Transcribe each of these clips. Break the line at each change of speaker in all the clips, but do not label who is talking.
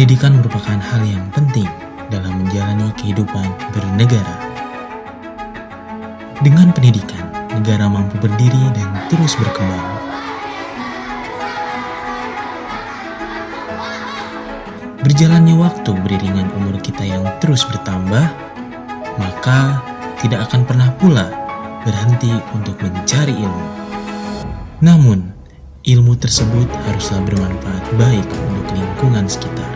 Pendidikan merupakan hal yang penting dalam menjalani kehidupan bernegara. Dengan pendidikan, negara mampu berdiri dan terus berkembang. Berjalannya waktu beriringan umur kita yang terus bertambah, maka tidak akan pernah pula berhenti untuk mencari ilmu. Namun, ilmu tersebut haruslah bermanfaat baik untuk lingkungan sekitar.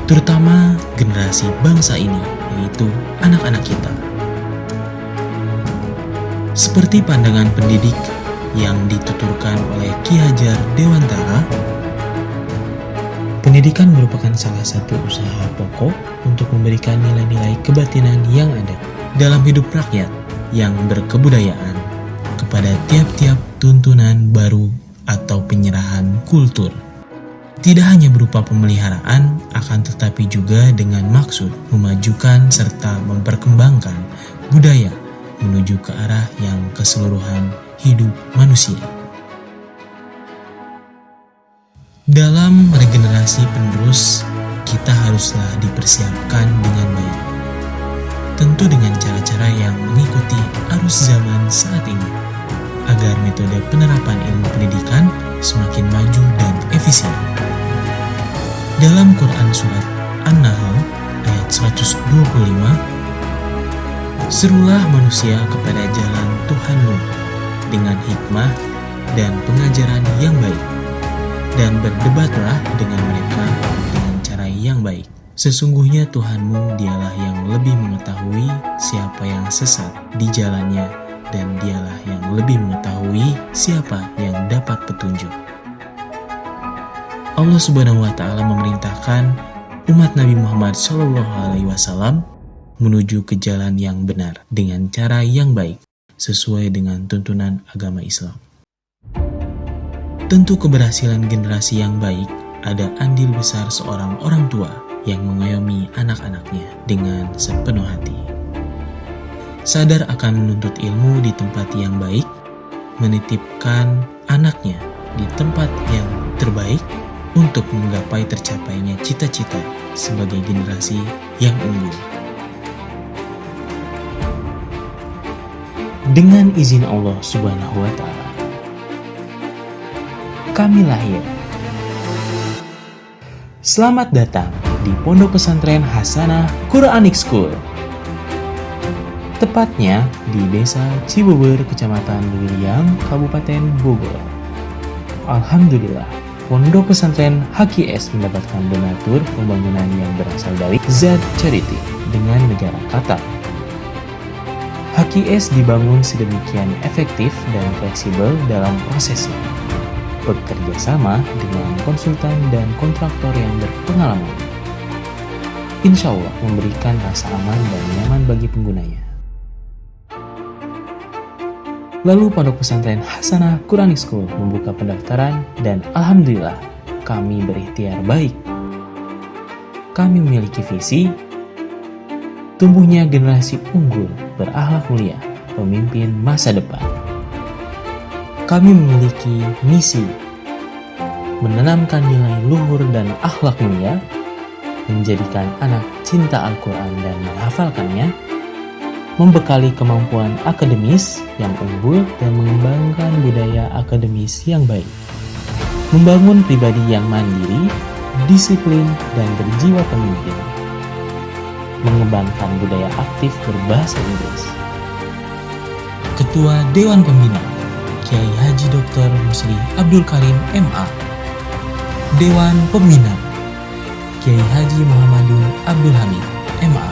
Terutama generasi bangsa ini, yaitu anak-anak kita. Seperti pandangan pendidik yang dituturkan oleh Ki Hajar Dewantara, pendidikan merupakan salah satu usaha pokok untuk memberikan nilai-nilai kebatinan yang ada dalam hidup rakyat yang berkebudayaan kepada tiap-tiap tuntunan baru atau penyerahan kultur. Tidak hanya berupa pemeliharaan, akan tetapi juga dengan maksud memajukan serta memperkembangkan budaya menuju ke arah yang keseluruhan hidup manusia. Dalam regenerasi penerus, kita haruslah dipersiapkan dengan baik. Tentu dengan cara-cara yang mengikuti arus zaman saat ini, agar metode penerapan ilmu pendidikan semakin maju dan efisien. Dalam Quran Surat An-Nahl ayat 125, serulah manusia kepada jalan Tuhanmu dengan hikmah dan pengajaran yang baik, dan berdebatlah dengan mereka dengan cara yang baik. Sesungguhnya Tuhanmu dialah yang lebih mengetahui siapa yang sesat di jalannya, dan dialah yang lebih mengetahui siapa yang dapat petunjuk. Allah Subhanahu wa Ta'ala memerintahkan umat Nabi Muhammad SAW menuju ke jalan yang benar dengan cara yang baik sesuai dengan tuntunan agama Islam. Tentu keberhasilan generasi yang baik ada andil besar seorang orang tua yang mengayomi anak-anaknya dengan sepenuh hati. Sadar akan menuntut ilmu di tempat yang baik, menitipkan anaknya di tempat yang terbaik untuk menggapai tercapainya cita-cita sebagai generasi yang unggul. Dengan izin Allah Subhanahu wa Ta'ala, kami lahir. Selamat datang di Pondok Pesantren Hasanah Quranic School. Tepatnya di Desa Cibeber, Kecamatan Lewiliang, Kabupaten Bogor. Alhamdulillah, Pondok Pesantren HQS mendapatkan donatur pembangunan yang berasal dari Z Charity dengan negara Qatar. HQS dibangun sedemikian efektif dan fleksibel dalam prosesnya, bekerja sama dengan konsultan dan kontraktor yang berpengalaman. Insya Allah memberikan rasa aman dan nyaman bagi penggunanya. Lalu Pondok Pesantren Hasanah Quranic School membuka pendaftaran dan alhamdulillah kami berikhtiar baik. Kami memiliki visi tumbuhnya generasi unggul berakhlak mulia, pemimpin masa depan. Kami memiliki misi menanamkan nilai luhur dan akhlak mulia, menjadikan anak cinta Al-Quran dan menghafalkannya, membekali kemampuan akademis yang unggul dan mengembangkan budaya akademis yang baik, membangun pribadi yang mandiri, disiplin, dan berjiwa pemimpin, mengembangkan budaya aktif berbahasa Inggris. Ketua Dewan Pembina Kiai Haji Dr. Musli Abdul Karim MA. Dewan Pembina Kiai Haji Muhammadun Abdul Hamid MA.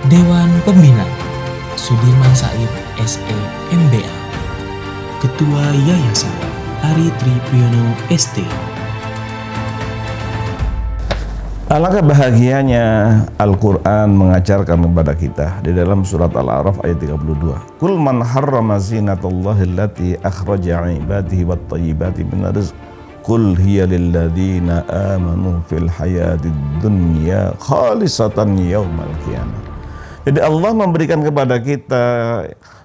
Dewan Pembina Sudirman Said SE MBA. Ketua Yayasan Ari Tri Priyono ST.
Alangkah bahagianya Al-Quran mengajarkan kepada kita di dalam surat Al-A'raf ayat 32. Qul man harrama zinatallahi allati akhraja ibadihi wat tayyibati minar rizq. Qul hiya lilladzina amanu fil hayatid dunya khalisatan yaumal qiyamah. Jadi Allah memberikan kepada kita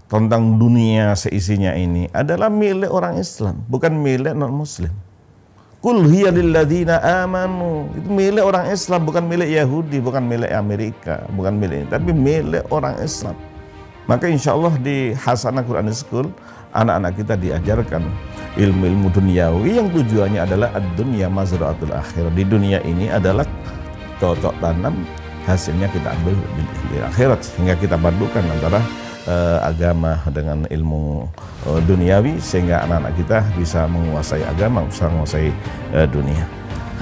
tentang dunia seisinya ini adalah milik orang Islam, bukan milik non-Muslim. Qul hiya lilladzina amanu, itu milik orang Islam, bukan milik Yahudi, bukan milik Amerika, bukan milik ini, tapi milik orang Islam. Maka insya Allah di Hasanah Quran School anak-anak kita diajarkan ilmu-ilmu duniawi yang tujuannya adalah ad-dunya mazra'atul akhirah. Di dunia ini adalah cocok tanam, hasilnya kita ambil di akhirat, sehingga kita padukan antara agama dengan ilmu duniawi, sehingga anak-anak kita bisa menguasai agama, bisa menguasai dunia.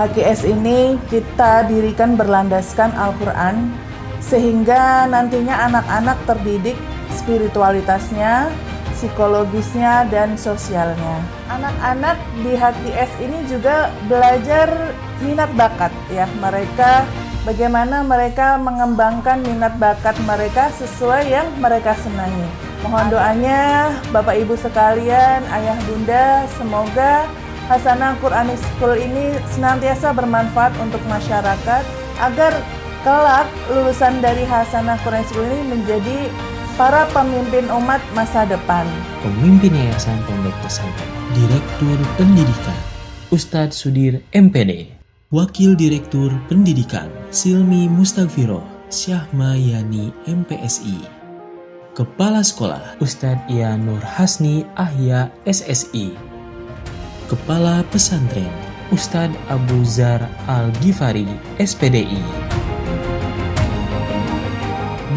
HQS ini kita dirikan berlandaskan Al-Quran, sehingga nantinya anak-anak terdidik spiritualitasnya, psikologisnya, dan sosialnya. Anak-anak di HQS ini juga belajar minat bakat ya, mereka bagaimana mereka mengembangkan minat bakat mereka sesuai yang mereka senangi. Mohon doanya Bapak Ibu sekalian, Ayah Bunda, semoga Hasanah Quran School ini senantiasa bermanfaat untuk masyarakat agar kelak lulusan dari Hasanah Quran School ini menjadi para pemimpin umat masa depan.
Pemimpin Yayasan Pondok Pesantren, Direktur Pendidikan Ustadz Sudir MPD, Wakil Direktur Pendidikan Silmi Mustagfiroh Syahmayani MPSI, Kepala Sekolah Ustadz Ia Nur Hasni Ahya SSI, Kepala Pesantren Ustadz Abu Zar Al-Ghifari SPDI,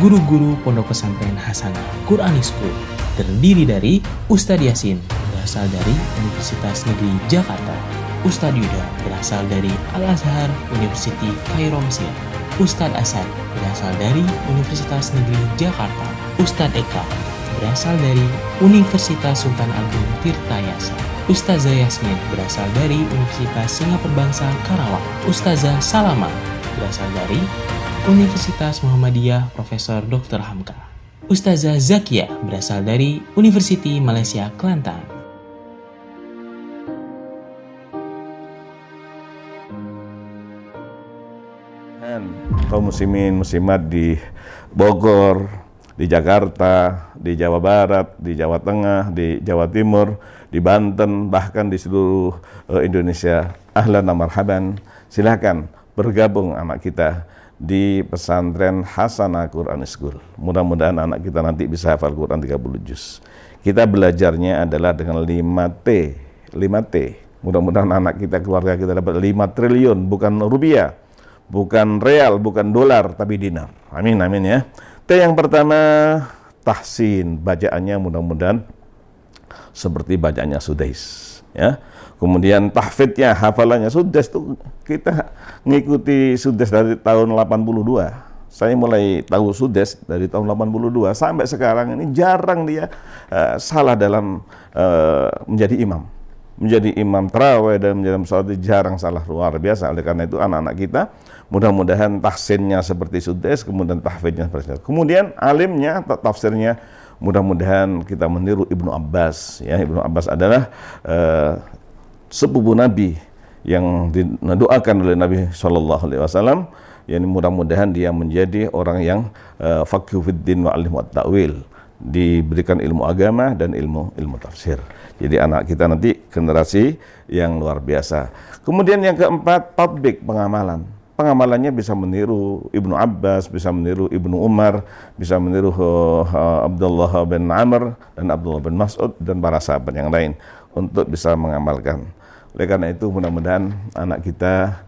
guru-guru Pondok Pesantren Hasanah Quran School terdiri dari Ustadz Yasin berasal dari Universitas Negeri Jakarta, Ustadz Yuda berasal dari Al-Azhar University Kairo Mesir, Ustadz Asad berasal dari Universitas Negeri Jakarta, Ustadz Eka berasal dari Universitas Sultan Agung Tirtayasa, Ustazah Yasmin berasal dari Universitas Singapura Bangsa Karawang, Ustazah Salama berasal dari Universitas Muhammadiyah Profesor Dr. Hamka, Ustazah Zakia berasal dari University Malaysia Kelantan.
Kaum muslimin muslimat di Bogor, di Jakarta, di Jawa Barat, di Jawa Tengah, di Jawa Timur, di Banten, bahkan di seluruh Indonesia, ahlan wa marhaban. Silakan bergabung anak kita di pesantren Hasanah Quran School. Mudah-mudahan anak kita nanti bisa hafal Quran 30 juz. Kita belajarnya adalah dengan 5T. Mudah-mudahan anak kita, keluarga kita dapat 5 triliun, bukan rupiah, bukan real, bukan dolar, tapi dinar. Amin, amin ya. T yang pertama, tahsin. Bacaannya mudah-mudahan seperti bacaannya Sudais. Ya. Kemudian tahfidnya, hafalannya. Sudais itu kita ngikuti Sudais dari tahun 82. Saya mulai tahu Sudais dari tahun 82. Sampai sekarang ini jarang dia salah dalam menjadi imam. Menjadi imam tarawih dan menjadi sholat jarang salah, luar biasa. Oleh karena itu anak-anak kita mudah-mudahan tahsinnya seperti Sudais, kemudian tahfidnya seperti itu. Kemudian alimnya, tafsirnya mudah-mudahan kita meniru Ibnu Abbas. Ya, Ibnu Abbas adalah sepupu Nabi yang didoakan oleh Nabi SAW. Yani mudah-mudahan dia menjadi orang yang faqih fid din wa alim wa ta'wil, diberikan ilmu agama dan ilmu tafsir. Jadi anak kita nanti generasi yang luar biasa. Kemudian yang keempat, tatbik, pengamalan. Pengamalannya bisa meniru Ibnu Abbas, bisa meniru Ibnu Umar, bisa meniru Abdullah bin Amr dan Abdullah bin Mas'ud dan para sahabat yang lain untuk bisa mengamalkan. Oleh karena itu mudah-mudahan anak kita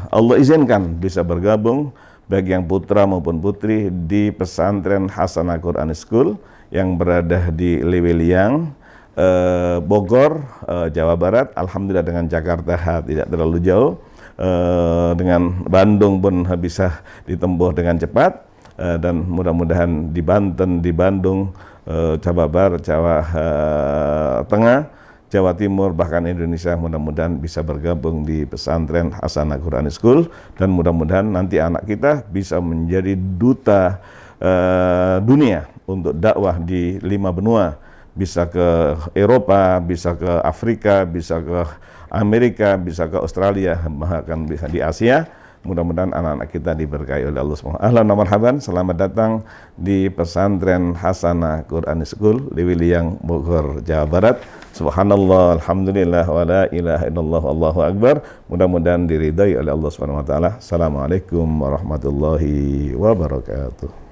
Allah izinkan bisa bergabung baik yang putra maupun putri di pesantren Hasanah Quran School yang berada di Lewiliang, Bogor, Jawa Barat. Alhamdulillah dengan Jakarta tidak terlalu jauh, dengan Bandung pun bisa ditempuh dengan cepat, dan mudah-mudahan di Banten, di Bandung, Jawa Barat, Jawa Tengah, Jawa Timur, bahkan Indonesia mudah-mudahan bisa bergabung di pesantren Hasanah Quran School, dan mudah-mudahan nanti anak kita bisa menjadi duta dunia untuk dakwah di 5 benua, bisa ke Eropa, bisa ke Afrika, bisa ke Amerika, bisa ke Australia, bahkan bisa di Asia, Mudah-mudahan anak-anak kita diberkahi oleh Allah Subhanahu wa taala. Ahlan wa marhaban, selamat datang di Pesantren Hasanah Quran School di Wiliang, Bogor, Jawa Barat. Subhanallah, alhamdulillah, wa la ilaha illallah, Allahu akbar. Mudah-mudahan diridai oleh Allah Subhanahu wa taala. Assalamualaikum warahmatullahi wabarakatuh.